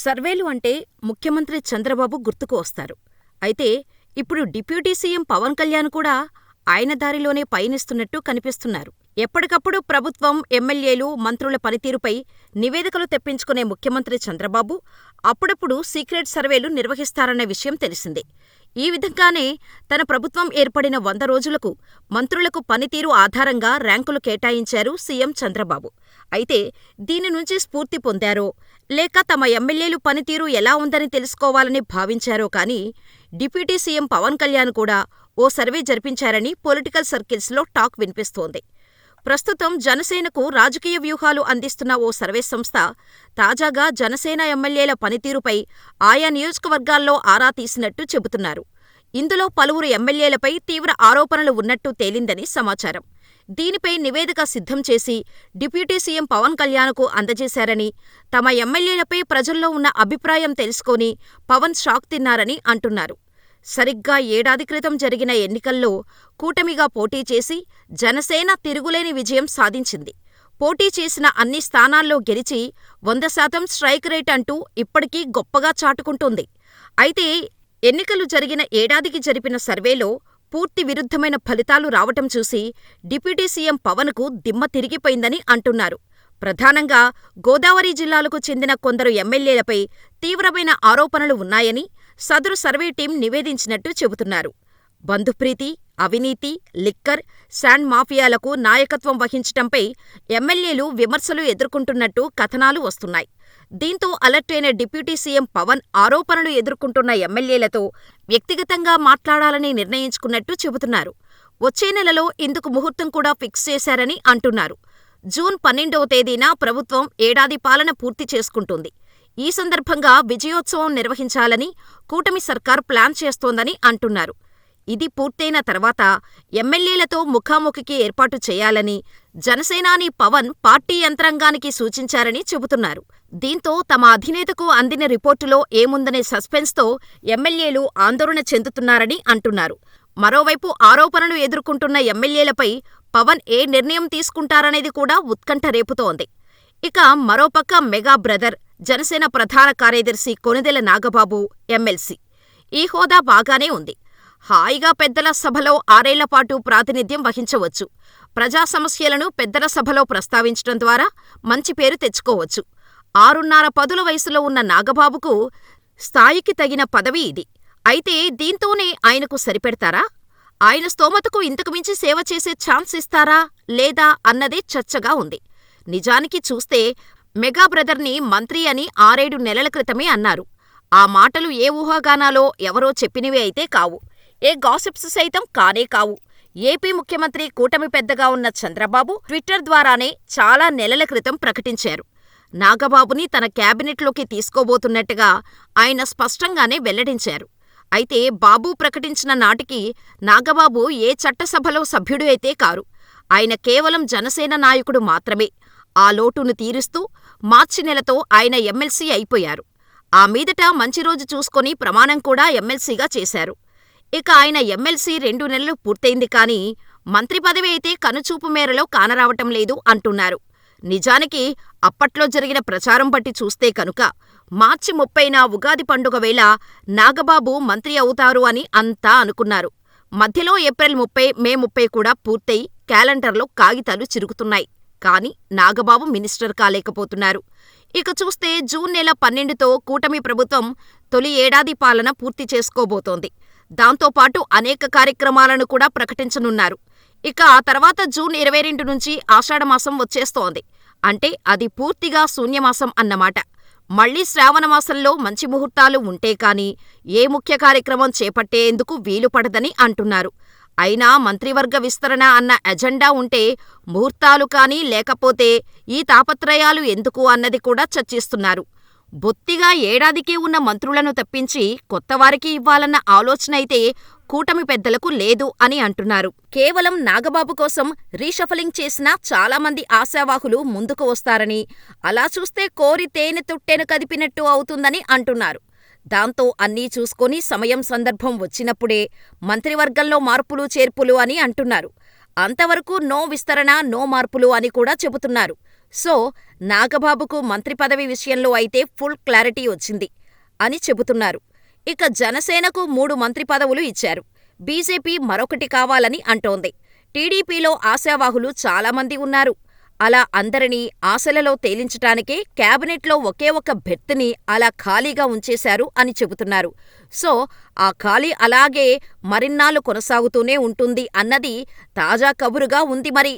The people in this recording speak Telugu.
సర్వేలు అంటే ముఖ్యమంత్రి చంద్రబాబు గుర్తుకు వస్తారు. అయితే ఇప్పుడు డిప్యూటీ సీఎం పవన్ కళ్యాణ్ కూడా ఆయన దారిలోనే పయనిస్తున్నట్టు కనిపిస్తున్నారు. ఎప్పటికప్పుడు ప్రభుత్వం, ఎమ్మెల్యేలు, మంత్రుల పనితీరుపై నివేదికలు తెప్పించుకునే ముఖ్యమంత్రి చంద్రబాబు అప్పుడప్పుడు సీక్రెట్ సర్వేలు నిర్వహిస్తారన్న విషయం తెలిసిందే. ఈ విధంగానే తన ప్రభుత్వం ఏర్పడిన 100 రోజులకు మంత్రులకు పనితీరు ఆధారంగా ర్యాంకులు కేటాయించారు సీఎం చంద్రబాబు. అయితే దీని నుంచి స్ఫూర్తి పొందారో, లేక తమ ఎమ్మెల్యేలు పనితీరు ఎలా ఉందని తెలుసుకోవాలని భావించారో కానీ డిప్యూటీ సీఎం పవన్ కళ్యాణ్ కూడా ఓ సర్వే జరిపించారని పొలిటికల్ సర్కిల్స్లో టాక్ వినిపిస్తోంది. ప్రస్తుతం జనసేనకు రాజకీయ వ్యూహాలు అందిస్తున్న ఓ సర్వే సంస్థ తాజాగా జనసేన ఎమ్మెల్యేల పనితీరుపై ఆయా నియోజకవర్గాల్లో ఆరా తీసినట్టు చెబుతున్నారు. ఇందులో పలువురు ఎమ్మెల్యేలపై తీవ్ర ఆరోపణలు ఉన్నట్టు తేలిందని సమాచారం. దీనిపై నివేదిక సిద్ధం చేసి డిప్యూటీ సీఎం పవన్ కళ్యాణ్కు అందజేశారని, తమ ఎమ్మెల్యేలపై ప్రజల్లో ఉన్న అభిప్రాయం తెలుసుకొని పవన్ షాక్ తిన్నారని అంటున్నారు. సరిగ్గా ఏడాది క్రితం జరిగిన ఎన్నికల్లో కూటమిగా పోటీ చేసి జనసేన తిరుగులేని విజయం సాధించింది. పోటీ చేసిన అన్ని స్థానాల్లో గెలిచి 100% స్ట్రైక్ రేట్ అంటూ ఇప్పటికీ గొప్పగా చాటుకుంటోంది. అయితే ఎన్నికలు జరిగిన ఏడాదికి జరిపిన సర్వేలో పూర్తి విరుద్ధమైన ఫలితాలు రావటం చూసి డిప్యూటీ సీఎం పవన్కు దిమ్మ తిరిగిపోయిందని అంటున్నారు. ప్రధానంగా గోదావరి జిల్లాలకు చెందిన కొందరు ఎమ్మెల్యేలపై తీవ్రమైన ఆరోపణలు ఉన్నాయని సదరు సర్వే టీం నివేదించినట్టు చెబుతున్నారు. బంధుప్రీతి, అవినీతి, లిక్కర్, శాండ్ మాఫియాలకు నాయకత్వం వహించటంపై ఎమ్మెల్యేలు విమర్శలు ఎదుర్కొంటున్నట్టు కథనాలు వస్తున్నాయి. దీంతో అలర్ట్ అయిన డిప్యూటీ సీఎం పవన్ ఆరోపణలు ఎదుర్కొంటున్న ఎమ్మెల్యేలతో వ్యక్తిగతంగా మాట్లాడాలని నిర్ణయించుకున్నట్టు చెబుతున్నారు. వచ్చే నెలలో ఇందుకు ముహూర్తం కూడా ఫిక్స్ చేశారని అంటున్నారు. జూన్ 12వ తేదీన ప్రభుత్వం ఏడాది పాలన పూర్తి చేసుకుంటుంది. ఈ సందర్భంగా విజయోత్సవం నిర్వహించాలని కూటమి సర్కార్ ప్లాన్ చేస్తోందని అంటున్నారు. ఇది పూర్తయిన తర్వాత ఎమ్మెల్యేలతో ముఖాముఖికి ఏర్పాటు చేయాలని జనసేనాని పవన్ పార్టీ యంత్రాంగానికి సూచించారని చెబుతున్నారు. దీంతో తమ అధినేతకు అందిన రిపోర్టులో ఏముందనే సస్పెన్స్తో ఎమ్మెల్యేలు ఆందోళన చెందుతున్నారని అంటున్నారు. మరోవైపు ఆరోపణలు ఎదుర్కొంటున్న ఎమ్మెల్యేలపై పవన్ ఏ నిర్ణయం తీసుకుంటారనేది కూడా ఉత్కంఠ రేపుతోంది. ఇక మరోపక్క మెగా బ్రదర్, జనసేన ప్రధాన కార్యదర్శి కొణిదెల నాగబాబు ఎమ్మెల్సీ. ఈ హోదా బాగానే ఉంది. హాయిగా పెద్దల సభలో 6 ఏళ్లపాటు ప్రాతినిధ్యం వహించవచ్చు. ప్రజా సమస్యలను పెద్దల సభలో ప్రస్తావించడం ద్వారా మంచి పేరు తెచ్చుకోవచ్చు. 6.5 పదుల వయసులో ఉన్న నాగబాబుకు స్థాయికి తగిన పదవి ఇది. అయితే దీంతోనే ఆయనకు సరిపెడతారా? ఆయన స్తోమతకు ఇంతకుమించి సేవ చేసే ఛాన్స్ ఇస్తారా లేదా అన్నదే చర్చగా ఉంది. నిజానికి చూస్తే మెగా బ్రదర్ని మంత్రి అని 6-7 నెలల క్రితమే అన్నారు. ఆ మాటలు ఏ ఊహాగానాలో ఎవరో చెప్పినవి అయితే కావు. ఏ గాసిప్స్ సైతం కానే కావు. ఏపీ ముఖ్యమంత్రి, కూటమి పెద్దగా ఉన్న చంద్రబాబు ట్విట్టర్ ద్వారానే చాలా నెలల క్రితం ప్రకటించారు. నాగబాబుని తన క్యాబినెట్లోకి తీసుకోబోతున్నట్టుగా ఆయన స్పష్టంగానే వెల్లడించారు. అయితే బాబు ప్రకటించిన నాటికి నాగబాబు ఏ చట్టసభలో సభ్యుడు అయితే కారు. ఆయన కేవలం జనసేన నాయకుడు మాత్రమే. ఆ లోటును తీరుస్తూ మార్చి నెలతో ఆయన ఎమ్మెల్సీ అయిపోయారు. ఆ మీదట మంచి రోజు చూసుకొని ప్రమాణం కూడా ఎమ్మెల్సీగా చేశారు. ఇక ఆయన ఎమ్మెల్సీ 2 నెలలు పూర్తయింది కానీ మంత్రి పదవి అయితే కనుచూపు మేరలో కానరావటం లేదు అంటున్నారు. నిజానికి అప్పట్లో జరిగిన ప్రచారం బట్టి చూస్తే కనుక మార్చి 30న ఉగాది పండుగ వేళ నాగబాబు మంత్రి అవుతారు అని అంతా అనుకున్నారు. మధ్యలో ఏప్రిల్ 30, మే 30 కూడా పూర్తయి క్యాలెండర్లో కాగితాలు చిరుగుతున్నాయి. కానీ నాగబాబు మినిస్టర్ కాలేకపోతున్నారు. ఇక చూస్తే జూన్ నెల 12తో కూటమి ప్రభుత్వం తొలి ఏడాది పాలన పూర్తి చేసుకోబోతోంది. దాంతోపాటు అనేక కార్యక్రమాలను కూడా ప్రకటించనున్నారు. ఇక ఆ తర్వాత జూన్ 22 నుంచి ఆషాఢమాసం వచ్చేస్తోంది. అంటే అది పూర్తిగా శూన్యమాసం అన్నమాట. మళ్లీ శ్రావణమాసంలో మంచి ముహూర్తాలు ఉంటే కాని ఏ ముఖ్య కార్యక్రమం చేపట్టేందుకు వీలుపడదని అంటున్నారు. అయినా మంత్రివర్గ విస్తరణ అన్న ఎజెండా ఉంటే ముహూర్తాలు కానీ లేకపోతే ఈ తాపత్రయాలు ఎందుకు అన్నది కూడా చర్చిస్తున్నారు. బొత్తిగా ఏడాదికే ఉన్న మంత్రులను తప్పించి కొత్తవారికి ఇవ్వాలన్న ఆలోచనైతే కూటమి పెద్దలకు లేదు అని అంటున్నారు. కేవలం నాగబాబు కోసం రీషఫలింగ్ చేసినా చాలామంది ఆశావాహులు ముందుకు వస్తారని, అలా చూస్తే కోరి తేనె తుట్టెను కదిపినట్టు అవుతుందని అంటున్నారు. దాంతో అన్నీ చూసుకొని సమయం సందర్భం వచ్చినప్పుడే మంత్రివర్గంలో మార్పులు చేర్పులు అని అంటున్నారు. అంతవరకు నో విస్తరణ, నో మార్పులు అని కూడా చెబుతున్నారు. సో, నాగబాబుకు మంత్రి పదవి విషయంలో అయితే ఫుల్ క్లారిటీ వచ్చింది అని చెబుతున్నారు. ఇక జనసేనకు 3 మంత్రి పదవులు ఇచ్చారు. బీజేపీ మరొకటి కావాలని అంటోంది. టీడీపీలో ఆశావాహులు చాలామంది ఉన్నారు. అలా అందరినీ ఆశలలో తేలించటానికే క్యాబినెట్లో ఒకే ఒక బెర్త్‌ని అలా ఖాళీగా ఉంచేశారు అని చెబుతున్నారు. సో, ఆ ఖాళీ అలాగే మరిన్నాళ్లు కొనసాగుతూనే ఉంటుంది అన్నది తాజా కబురుగా ఉంది మరి.